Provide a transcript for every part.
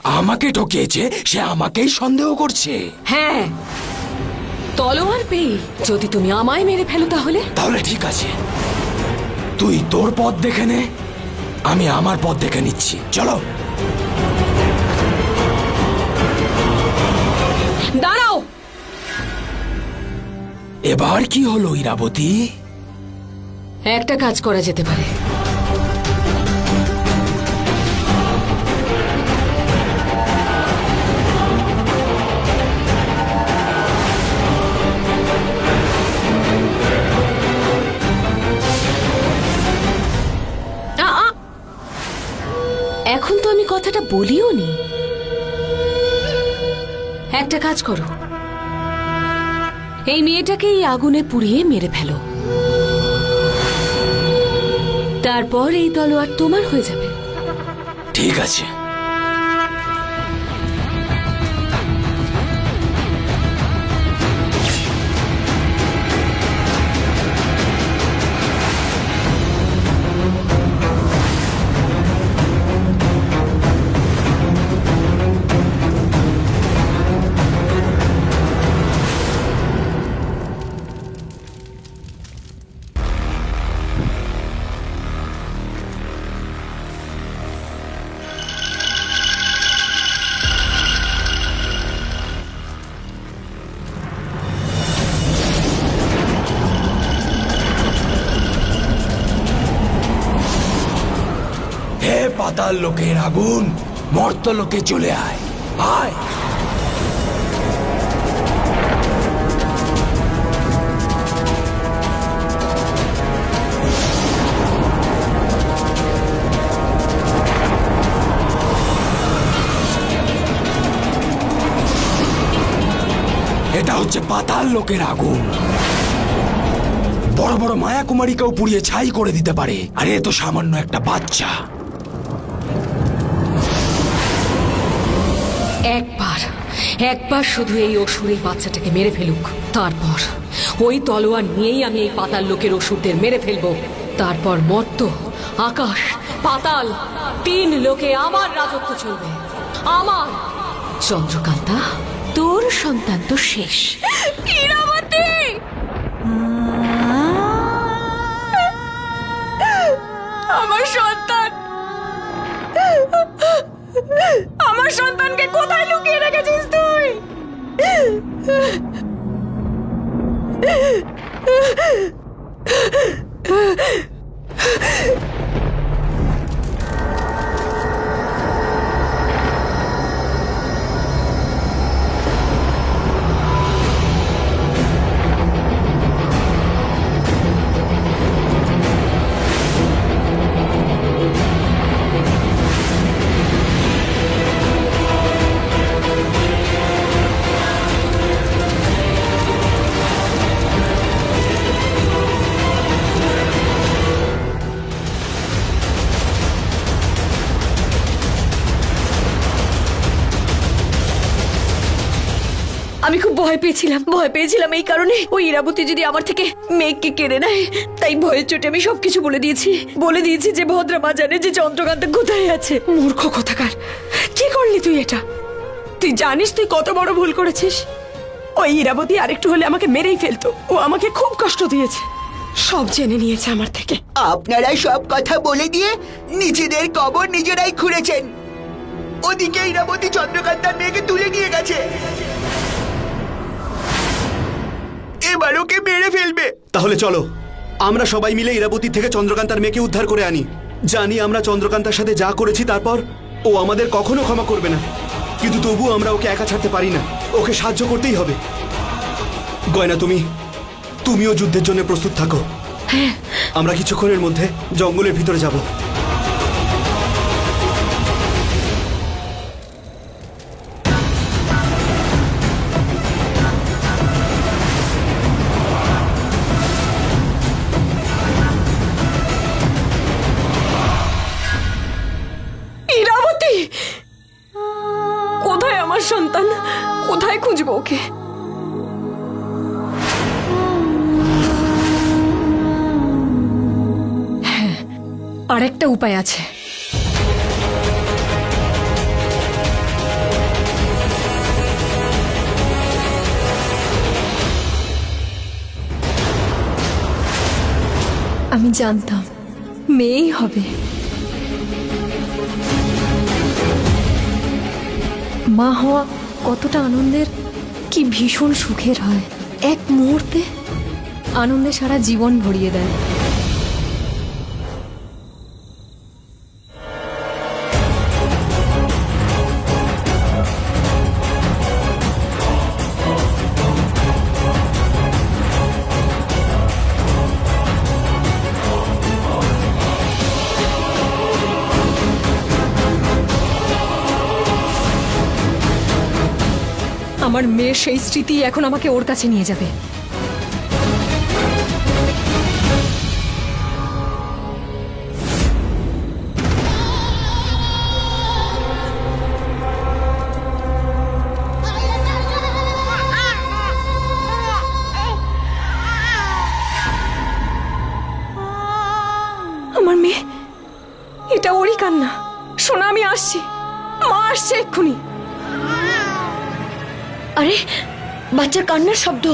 আমাকে ঠকিয়েছে, সে আমাকেই সন্দেহ করছে। হ্যাঁ, তলোয়ার পেয়ে যদি তুমি আমায় মেরে ফেলো তাহলে? তাহলে ঠিক আছে, তুই তোর পথ দেখে নে, আমি আমার পথ দেখে নিচ্ছি। চলো। দাঁড়াও। এবার কি হলো ইরাবতী? একটা কাজ করা যেতে পারে। এখন তো আমি কথাটা বলিও নি। একটা কাজ করো, এই মেয়েটাকে এই আগুনে পুড়িয়ে মেরে ফেলো, তারপর এই তলোয়ার তোমার হয়ে যাবে। ঠিক আছে। হে পাতাল লোকের আগুন, মর্ত লোকে চলে আয়, আয়। এটা হচ্ছে পাতাল লোকের আগুন, বড় বড় মায়া কুমারীকেও পুড়িয়ে ছাই করে দিতে পারে, আর এ তো সামান্য একটা বাচ্চা। একবার শুধু এই অসুর এই বাচ্চাটাকে মেরে ফেলুক, তারপর ওই তলোয়ার নিয়েই আমি এই পাতাল লোকের অসুরদের মেরে ফেলবো। তারপর মর্ত, আকাশ, পাতাল, 3 লোকে আমার রাজত্ব চলবে, আমার। চন্দ্রকান্তা, তোর সন্তান তো শেষ। ইরাবতী, আমার সন্তান, আমার সন্তানকে কোথায় লুকিয়ে রেখেছিস তুই? আমি খুব ভয় পেয়েছিলাম এই কারণে ওই ইরাবতী যদি আমার থেকে মেঘকে কেড়ে নেয়, তাই ভয়ের চোটে আমি সবকিছু বলে দিয়েছি যে ভদ্রা মা জানে যে চন্দ্রকান্তা কোথায় আছে। মূর্খ কোথাকার, কি করলি তুই এটা? তুই জানিস তুই কত বড় ভুল করেছিস? ওই ইরাবতী আরেকটু হলে আমাকে মেরেই ফেলতো। ও আমাকে খুব কষ্ট দিয়েছে, সব জেনে নিয়েছে আমার থেকে। আপনারা সব কথা বলে দিয়ে নিজেদের কবর নিজেরাই খুঁড়েছেন। ওদিকে ইরাবতী চন্দ্রকান্তার মেয়েকে তুলে নিয়ে গেছে, এবার ওকে মেরে ফেলবে। তাহলে চলো আমরা সবাই মিলে ইরাবতী থেকে চন্দ্রকান্তার মেয়েকে উদ্ধার করে আনি। জানি আমরা চন্দ্রকান্তার সাথে যা করেছি তারপর ও আমাদের কখনো ক্ষমা করবে না, কিন্তু তবুও আমরা ওকে একা ছাড়তে পারি না, ওকে সাহায্য করতেই হবে। গয়না, তুমিও যুদ্ধের জন্য প্রস্তুত থাকো। আমরা কিছুক্ষণের মধ্যে জঙ্গলের ভিতরে যাব। কোথায় আমার সন্তান? কোথায় খুঁজবো ওকে? হ্যাঁ, আরেকটা উপায় আছে। আমি জানতাম মেয়েই হবে। মা হওয়া কতটা আনন্দের, কি ভীষণ সুখের হয়। এক মুহূর্তে আনন্দে সারা জীবন ভরিয়ে দেয়। আমার মেয়ের সেই স্মৃতি এখন আমাকে ওর কাছে নিয়ে যাবে। আমার মেয়ে, এটা ওরই কান্না। শোনা, আমি আসছি, মা আসছে এক্ষুনি। আরে, বাচ্চার কান্নার শব্দ।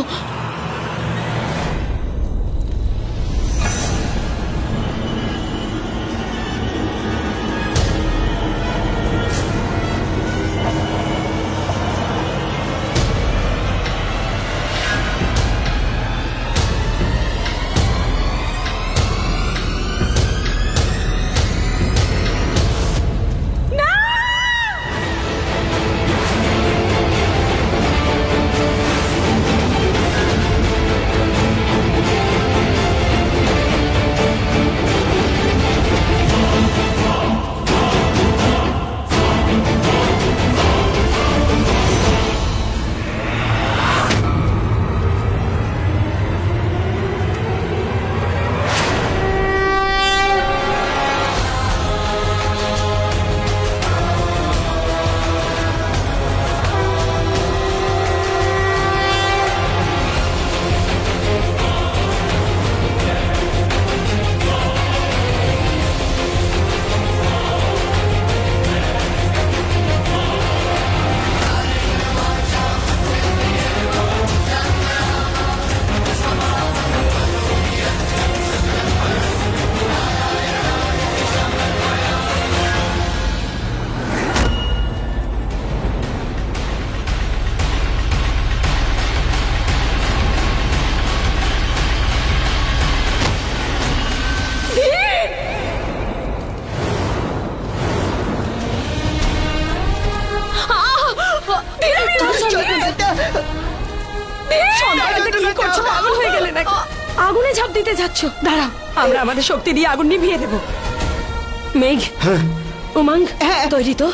আগুনে ঝাঁপ দিতে যাচ্ছ? দাঁড়াও, আমরা আমাদের শক্তি দিয়ে আগুন নিভিয়ে দেব। মেঘ, উমঙ্গ, তৈরি তো?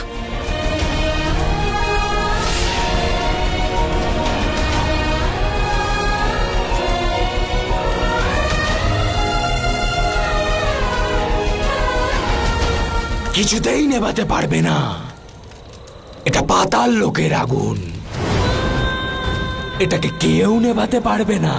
কিছুতেই নেভাতে পারবে না, এটা পাতাল লোকের আগুন, এটাকে কেউ নেভাতে পারবে না।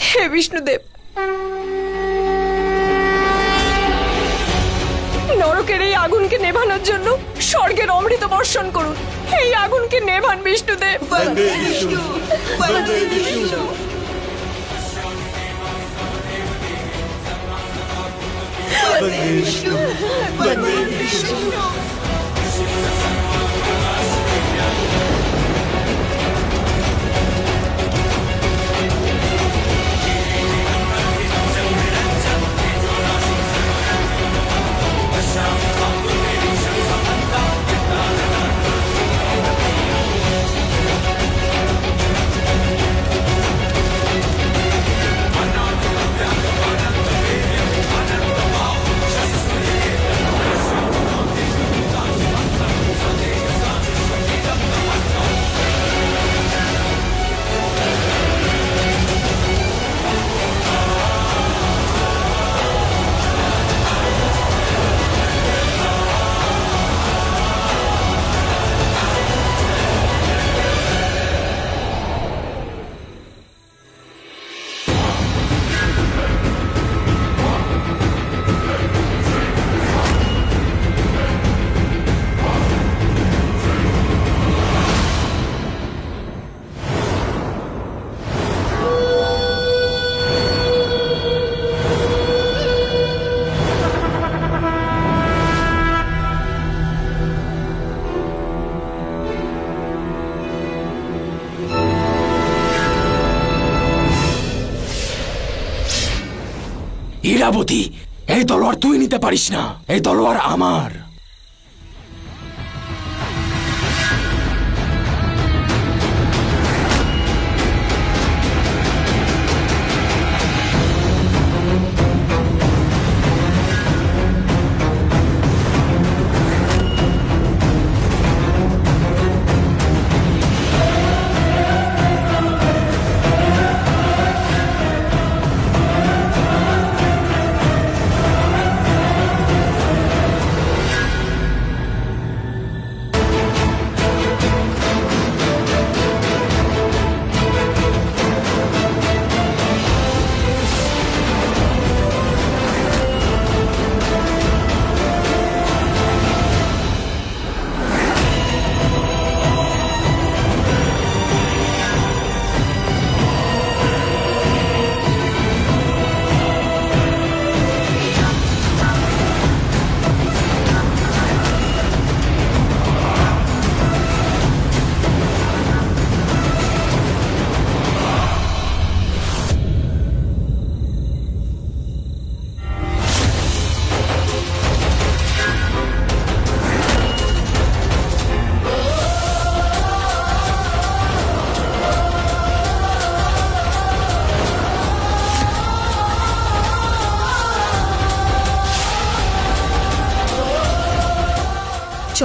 হে বিষ্ণুদেব, নরকের এই আগুনকে নেভানোর জন্য স্বর্গের অমৃত বর্ষণ করুন। এই আগুনকে নেভান বিষ্ণুদেব। বন্দে বিষ্ণু, বন্দে বিষ্ণু। বন্দে বিষ্ণু, বন্দে বিষ্ণু। ইরাবতী, এই তলোয়ার তুই নিতে পারিস না, এই তলোয়ার আমার।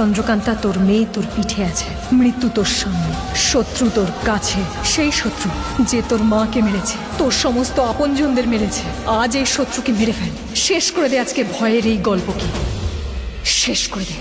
চন্দ্রকান্তা, তোর মেয়ে তোর পিঠে আছে, মৃত্যু তোর সামনে, শত্রু তোর কাছে। সেই শত্রু যে তোর মাকে মেরেছে, তোর সমস্ত আপনজনদের মেরেছে। আজ এই শত্রুকে মেরে ফেল, শেষ করে দে আজকে ভয়ের এই গল্পকে, শেষ করে দে।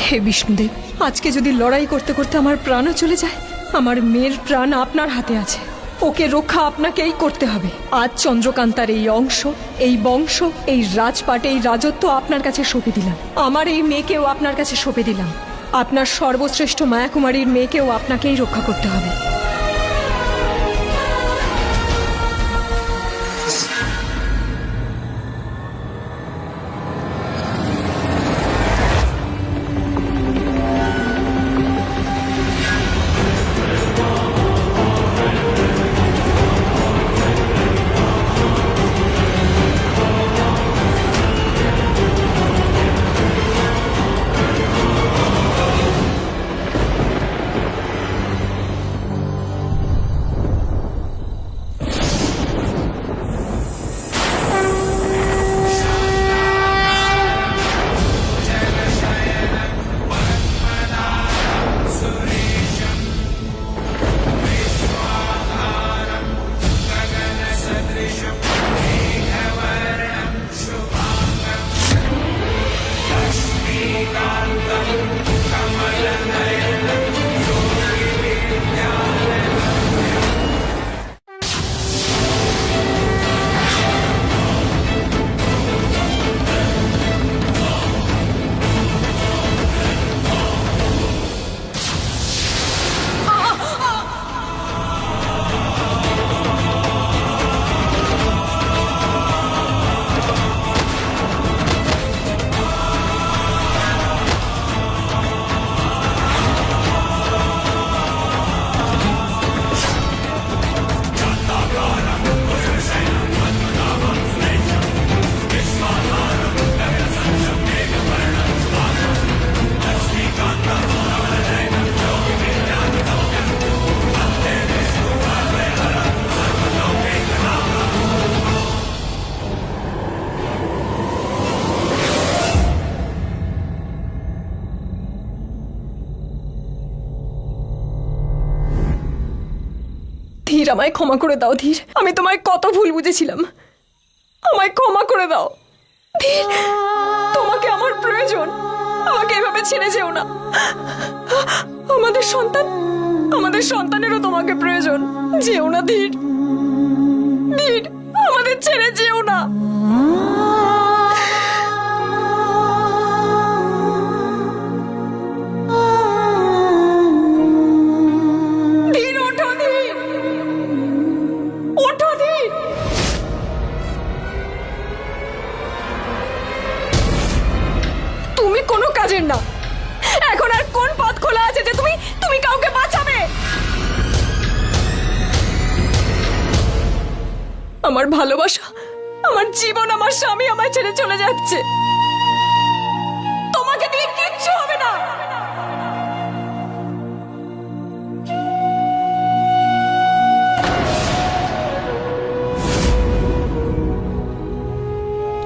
হে বিষ্ণুদেব, আজকে যদি লড়াই করতে করতে আমার প্রাণও চলে যায়, আমার মেয়ের প্রাণ আপনার হাতে আছে, ওকে রক্ষা আপনাকেই করতে হবে। আজ চন্দ্রকান্তার এই অংশ, এই বংশ, এই রাজপাট, এই রাজত্ব আপনার কাছে সঁপে দিলাম। আমার এই মেয়েকেও আপনার কাছে সঁপে দিলাম। আপনার সর্বশ্রেষ্ঠ মায়াকুমারীর মেয়েকেও আপনাকেই রক্ষা করতে হবে। ধীর, আমায় ক্ষমা করে দাও ধীর। আমি তোমায় কত ভুল বুঝেছিলাম, আমায় ক্ষমা করে দাও ধীর। তোমাকে আমার প্রয়োজন, আমাকে এভাবে ছেড়ে যেও না। আমাদের সন্তানেরও তোমাকে প্রয়োজন। যেও না ধীর, ধীর, আমাদের ছেড়ে যেও না। ধীর, ওঠো ধীর, ওঠো ধীর। তুমি কোনো কাজের না। এখন আর কোন পথ খোলা আছে যে তুমি কাউকে বাঁচাবে? আমার ভালোবাসা, আমার জীবন, আমার স্বামী আমায় ছেড়ে চলে যাচ্ছে। তোমাকে দিয়ে কিচ্ছু হবে না।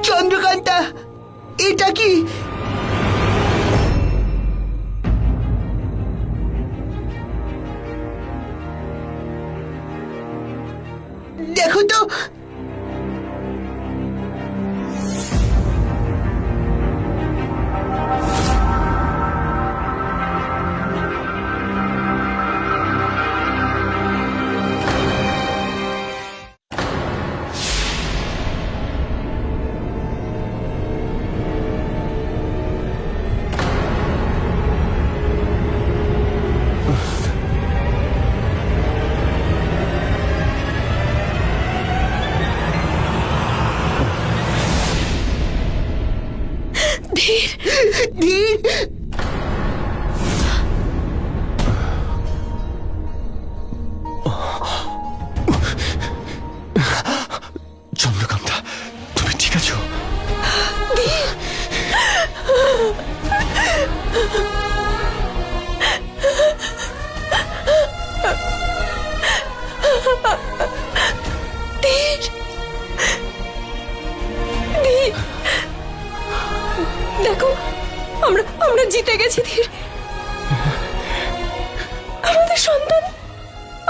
চন্দ্রকান্তা, এটা কি? দেখো তো। ধীর, ধীর, চন্দ্রকান্তা, তুমি ঠিক আছো? ধীর, ধীর, দেখো আমরা জিতে গেছি ধীর। আমাদের সন্তান,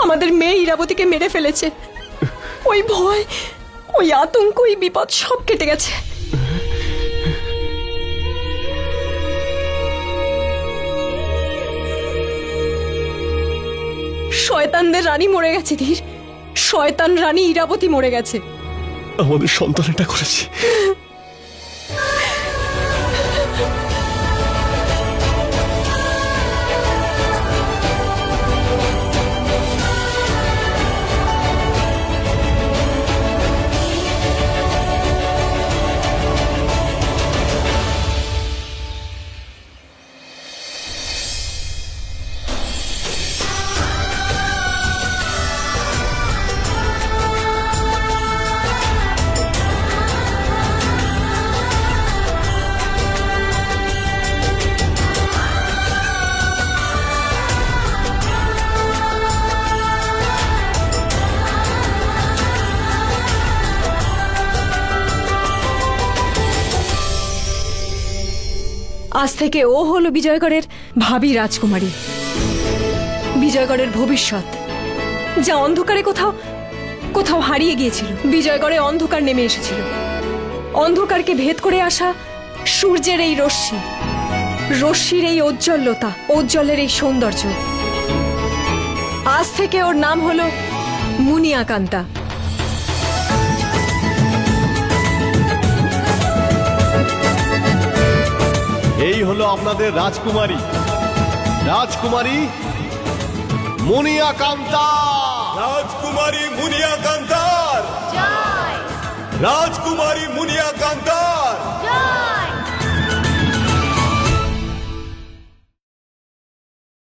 আমাদের মেয়ে ইরাবতীকে মেরে ফেলেছে। ওই ভয়, ওই আতঙ্ক, ওই বিপদ সব কেটে গেছে। শয়তানদের রানী মরে গেছে ধীর। শয়তান রানী ইরাবতী মরে গেছে। আমাদের সন্তান এটা করেছে। আজ থেকে ও হলো বিজয়গড়ের ভাবী রাজকুমারী। বিজয়গড়ের ভবিষ্যৎ, যা অন্ধকারে কোথাও কোথাও হারিয়ে গিয়েছিল। বিজয়গড়ে অন্ধকার নেমে এসেছিল। অন্ধকারকে ভেদ করে আসা সূর্যের এই রশ্মি, রশ্মির এই ঔজ্জ্বল্যতা, ঔজ্জ্বলের এই সৌন্দর্য। আজ থেকে ওর নাম হলো মুনিয়াকান্তা। এই হলো আপনাদের রাজকুমারী, রাজকুমারী মুনিয়াকান্তা। রাজকুমারী মুনিয়াকান্তার, রাজকুমারী মুনিয়াকান্তার।